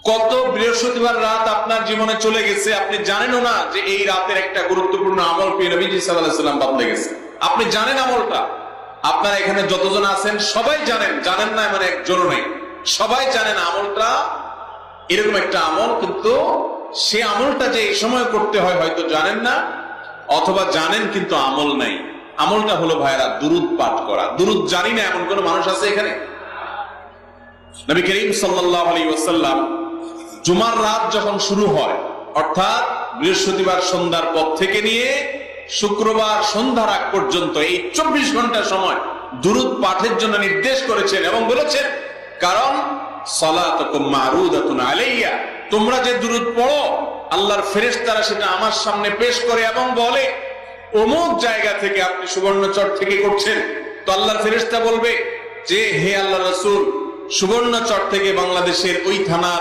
কত বৃহস্পতিবার রাত আপনার জীবনে চলে গেছে, আপনি জানেনও না যে এই রাতের একটা গুরুত্বপূর্ণ আমল পেয়ে নবীজি সাল্লাল্লাহু আলাইহি ওয়াসাল্লাম বদলে গেছে। আপনি জানেন আমলটা, আপনারা এখানে যতজন আছেন সবাই জানেন, জানেন না মানে একজনও নেই, সবাই জানেন আমলটা এরকম একটা আমল, কিন্তু সে আমলটা যে এই সময় করতে হয় হয়তো জানেন না, অথবা জানেন কিন্তু আমল নাই। আমলটা হলো ভাইরা দুরূদ পাঠ করা। দুরূদ জানি না এমন কোন মানুষ আছে এখানে? নবী করিম সাল্লাল্লাহু আলাইহি ওয়াসাল্লাম জুমার রাত যখন শুরু হয়, অর্থাৎ বৃহস্পতিবার সন্ধ্যার পর থেকে নিয়ে শুক্রবার সন্ধ্যার আগ পর্যন্ত এই 24 ঘন্টা সময় দুরূদ পাঠের জন্য নির্দেশ করেছেন এবং বলেছেন, কারণ সালাতুকুম মারুদাতুন আলাইয়া, তোমরা যে দুরূদ পড়ো আল্লাহর ফেরেশতারা সেটা আমার সামনে পেশ করে এবং বলে অমুক জায়গা থেকে আপনি সুবর্ণচর থেকে করছেন। তো আল্লাহর ফেরেশতা বলবে যে হে আল্লাহর রাসূল, সুবর্ণচর থেকে বাংলাদেশের ওই থানার